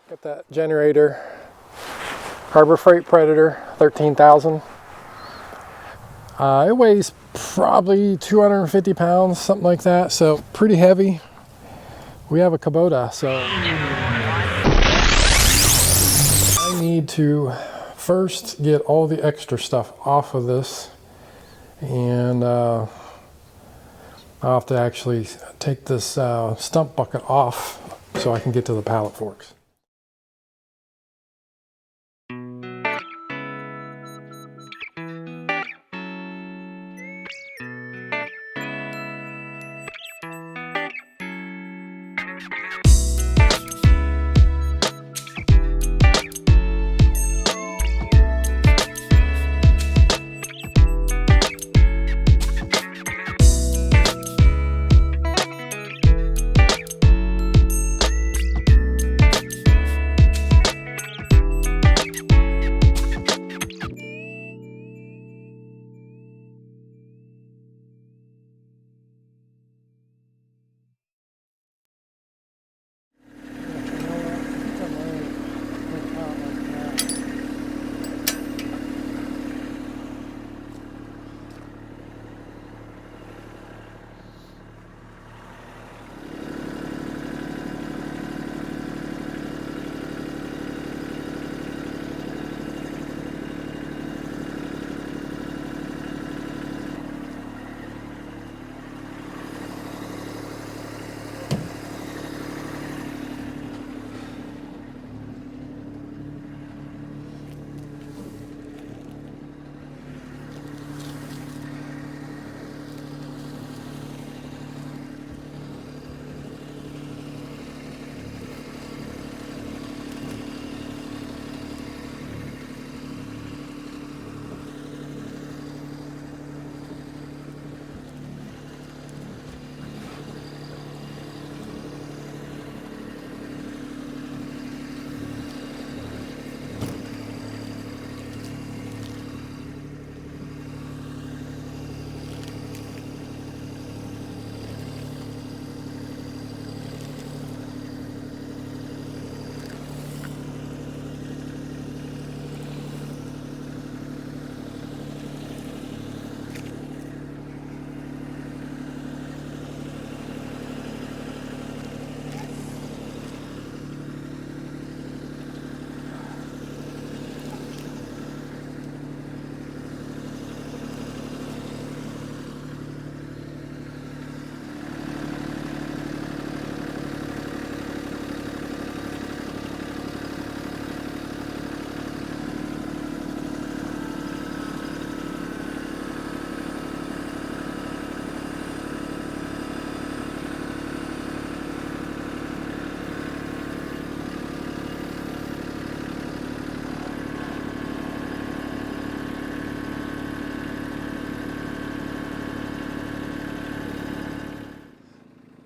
Got that generator, Harbor Freight Predator, 13,000. It weighs probably 250 pounds, something like that, so pretty heavy. We have a Kubota, so I need to first get all the extra stuff off of this, and I'll have to actually take this stump bucket off so I can get to the pallet forks.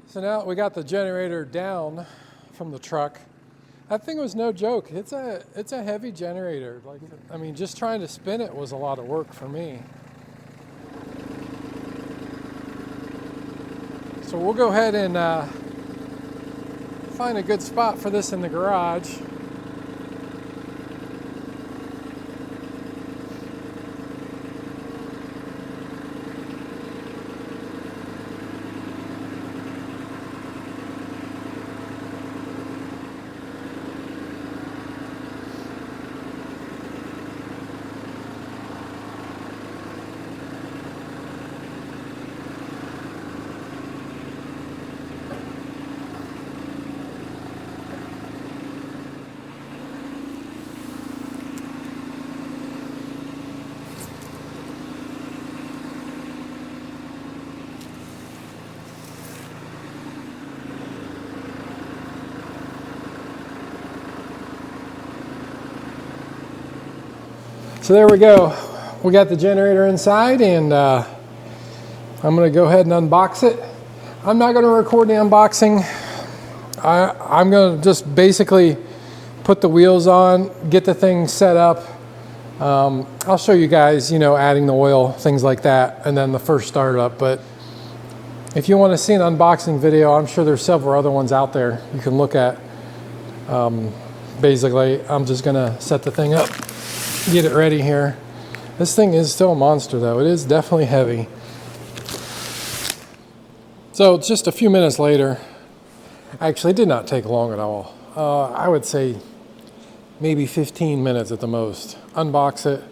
So now we got the generator down from the truck. That thing was no joke. It's a heavy generator. Like, I mean, just trying to spin it was a lot of work for me. So we'll go ahead and find a good spot for this in the garage. So there we go. We got the generator inside, and I'm going to go ahead and unbox it. I'm not going to record the unboxing. I'm going to just basically put the wheels on, get the thing set up. I'll show you guys, adding the oil, things like that, and then the first startup. But if you want to see an unboxing video, I'm sure there's several other ones out there you can look at. basically, I'm just gonna set the thing up, get it ready here. This thing is still a monster though. It is definitely heavy. So just a few minutes later, actually it did not take long at all. I would say maybe 15 minutes at the most. Unbox it.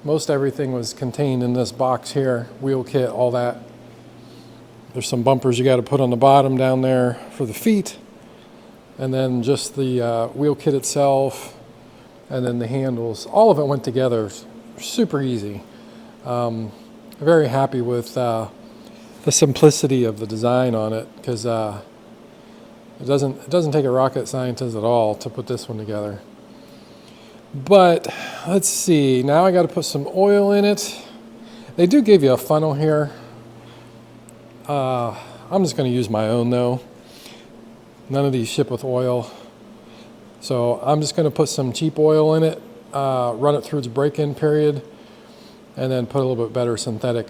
Most everything was contained in this box here, wheel kit, all that. There's some bumpers you got to put on the bottom down there for the feet, and then just the wheel kit itself, and then the handles. All of it went together super easy. Very happy with the simplicity of the design on it, because it doesn't take a rocket scientist at all to put this one together. But let's see, now I got to put some oil in it. They do give you a funnel here. I'm just going to use my own though. None of these ship with oil. So I'm just going to put some cheap oil in it, run it through its break-in period, and then put a little bit better synthetic,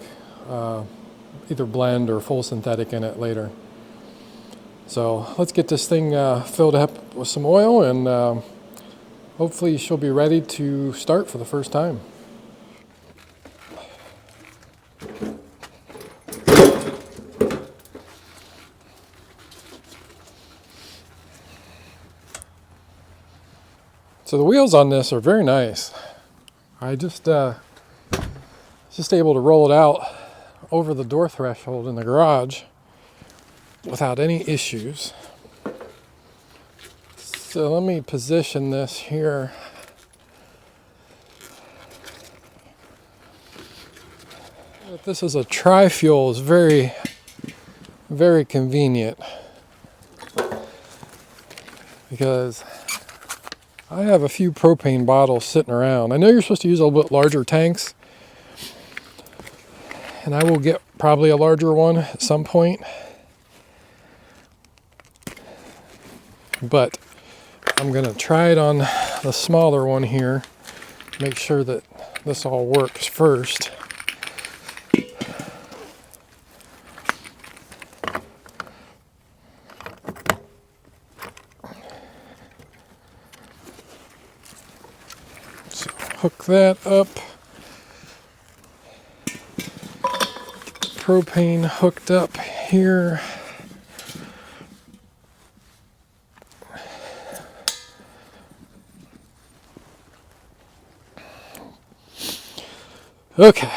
either blend or full synthetic in it later. So let's get this thing filled up with some oil, and hopefully she'll be ready to start for the first time. So the wheels on this are very nice. I just able to roll it out over the door threshold in the garage without any issues. So let me position this here. This is a tri-fuel, is very, very convenient, because I have a few propane bottles sitting around. I know you're supposed to use a little bit larger tanks, and I will get probably a larger one at some point. But I'm going to try it on the smaller one here, make sure that this all works first. So hook that up. Propane hooked up here. Okay,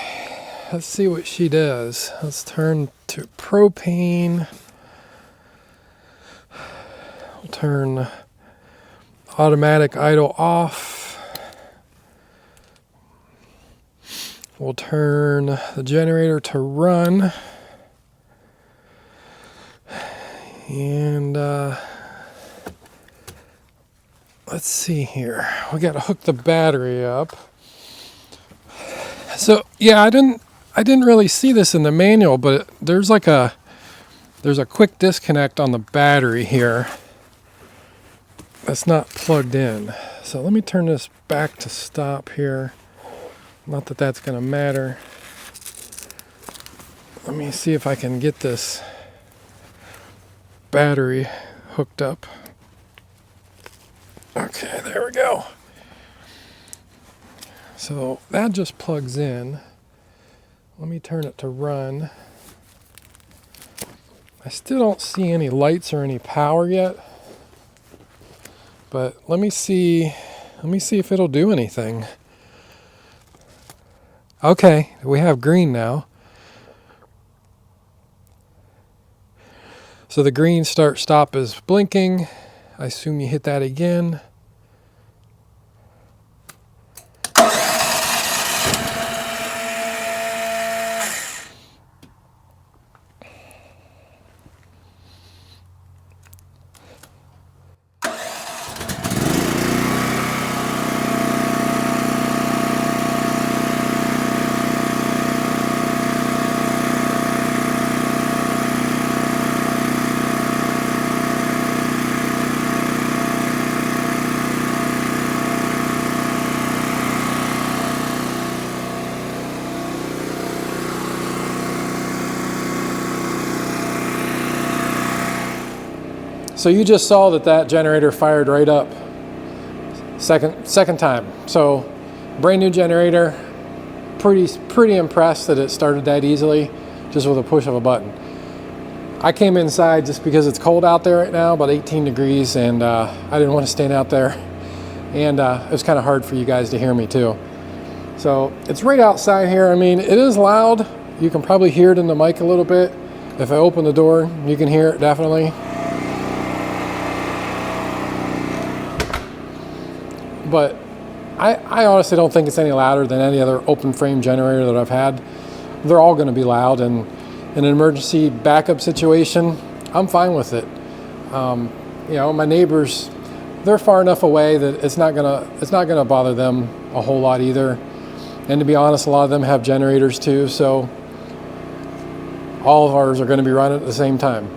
let's see what she does. Let's turn to propane. We'll turn automatic idle off. We'll turn the generator to run. And let's see here. We got to hook the battery up. So yeah, I didn't really see this in the manual, but there's a quick disconnect on the battery here that's not plugged in. So let me turn this back to stop here. Not that that's going to matter. Let me see if I can get this battery hooked up. Okay, there we go. So that just plugs in. Let me turn it to run. I still don't see any lights or any power yet, but let me see if it'll do anything. Okay, we have green now. So the green start stop is blinking. I assume you hit that again. So you just saw that generator fired right up second time. So brand new generator, pretty impressed that it started that easily just with a push of a button. I came inside just because it's cold out there right now, about 18 degrees, and I didn't want to stand out there, and it was kind of hard for you guys to hear me too. So it's right outside here. I mean, it is loud. You can probably hear it in the mic a little bit. If I open the door, you can hear it definitely. But I honestly don't think it's any louder than any other open frame generator that I've had. They're all going to be loud, and in an emergency backup situation, I'm fine with it. You know, my neighbors, they're far enough away that it's not gonna bother them a whole lot either. And to be honest, a lot of them have generators too, so all of ours are going to be running at the same time.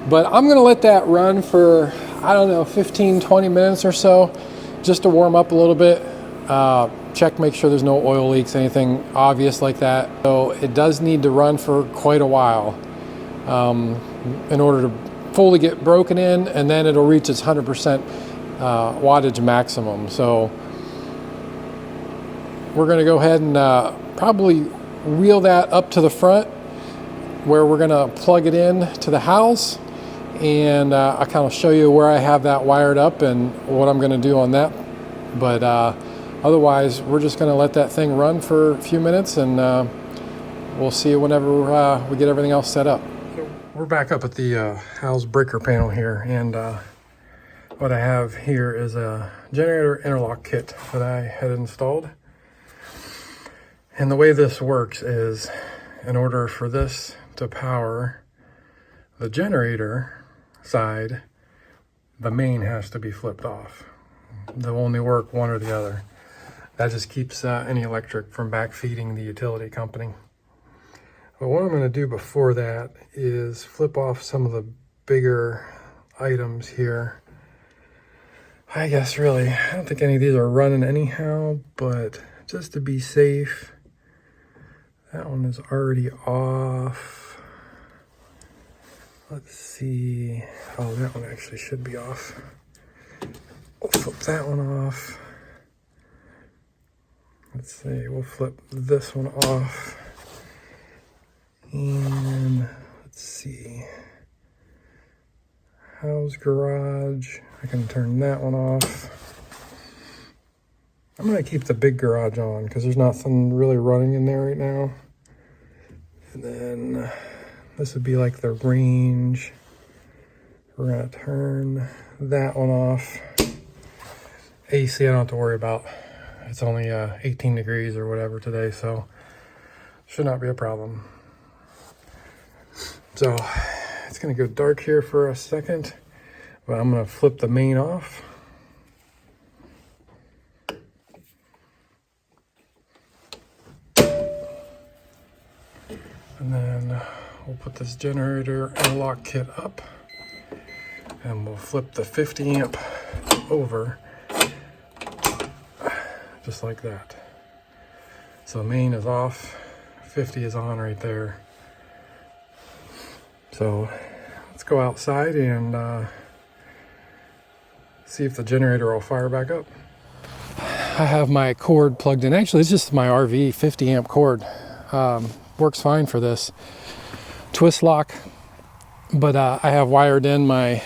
But I'm going to let that run for, I don't know, 15-20 minutes or so, just to warm up a little bit, check, make sure there's no oil leaks, anything obvious like that. So it does need to run for quite a while in order to fully get broken in, and then it'll reach its 100% wattage maximum. So we're going to go ahead and probably wheel that up to the front where we're going to plug it in to the house, and I'll kind of show you where I have that wired up and what I'm going to do on that. But otherwise, we're just going to let that thing run for a few minutes, and we'll see you whenever we get everything else set up. So we're back up at the house breaker panel here, and what I have here is a generator interlock kit that I had installed. And the way this works is, in order for this to power the generator side, the main has to be flipped off. They'll only work one or the other. That just keeps any electric from backfeeding the utility company. But what I'm going to do before that is flip off some of the bigger items here. I guess really, I don't think any of these are running anyhow, but just to be safe, that one is already off. Let's see. Oh, that one actually should be off. We'll flip that one off. Let's see, we'll flip this one off. And let's see. House garage. I can turn that one off. I'm going to keep the big garage on because there's nothing really running in there right now. And then this would be like the range. We're going to turn that one off. AC I don't have to worry about. It's only 18 degrees or whatever today, so should not be a problem. So it's going to go dark here for a second, but I'm going to flip the main off. And then we'll put this generator interlock kit up, and we'll flip the 50 amp over just like that. So main is off, 50 is on right there. So let's go outside and see if the generator will fire back up. I have my cord plugged in. Actually, it's just my RV 50 amp cord. Works fine for this twist lock, but I have wired in my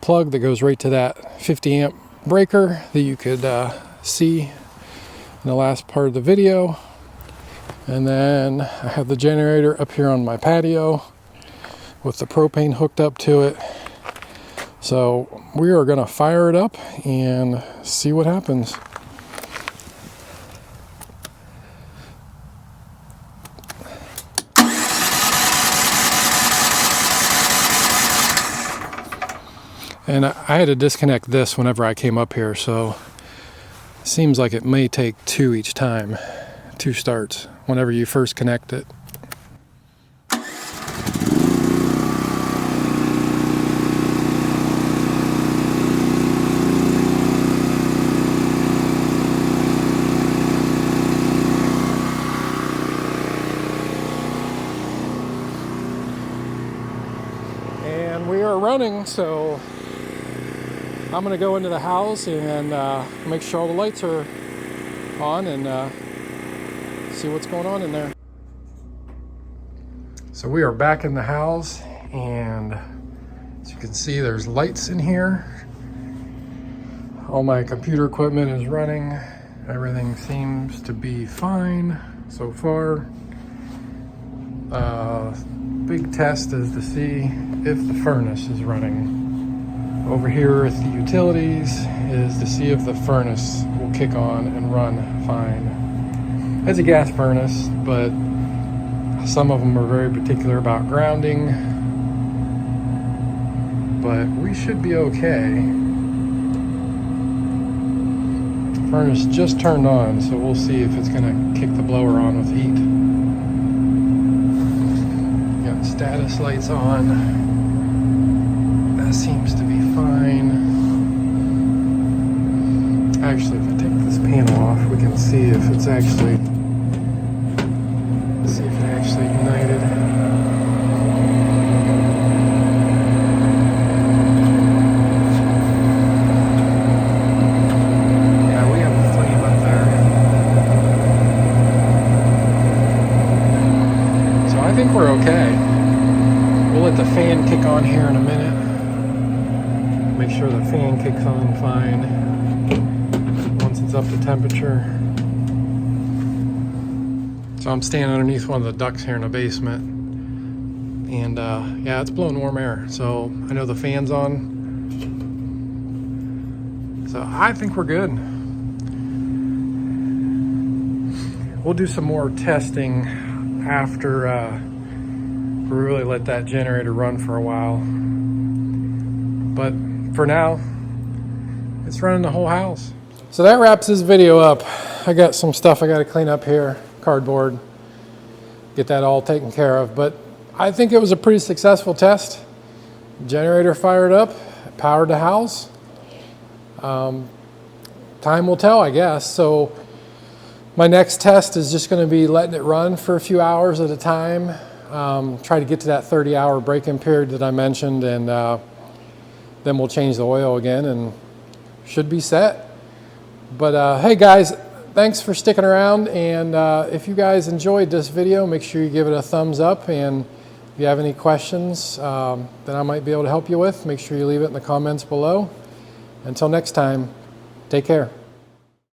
plug that goes right to that 50 amp breaker that you could see in the last part of the video. And then I have the generator up here on my patio with the propane hooked up to it. So we are going to fire it up and see what happens. And I had to disconnect this whenever I came up here, so it seems like it may take two each time, 2 starts, whenever you first connect it. And we are running. running, so I'm gonna go into the house and make sure all the lights are on and see what's going on in there. So we are back in the house, and as you can see, there's lights in here. All my computer equipment is running. Everything seems to be fine so far. Big test is to see if the furnace is running. Over here at the utilities is to see if the furnace will kick on and run fine. It's a gas furnace, but some of them are very particular about grounding. But we should be okay. The furnace just turned on, so we'll see if it's gonna kick the blower on with heat. Got status lights on. That seems to be fine. Actually, if I take this panel off, we can see if it's actually, ignited. Yeah, we have a flame up there. So I think we're okay. We'll let the fan kick on here in a minute. Make sure the fan kicks on fine once it's up to temperature. So I'm standing underneath one of the ducts here in the basement, and yeah, it's blowing warm air, so I know the fan's on. So I think we're good. We'll do some more testing after we really let that generator run for a while. But for now, it's running the whole house. So that wraps this video up. I got some stuff I got to clean up here, cardboard, get that all taken care of. But I think it was a pretty successful test. Generator fired up, powered the house. Time will tell, I guess. So my next test is just going to be letting it run for a few hours at a time. Try to get to that 30-hour break-in period that I mentioned, and then we'll change the oil again and should be set. But hey guys, thanks for sticking around, and if you guys enjoyed this video, make sure you give it a thumbs up, and if you have any questions that I might be able to help you with, make sure you leave it in the comments below. Until next time, take care.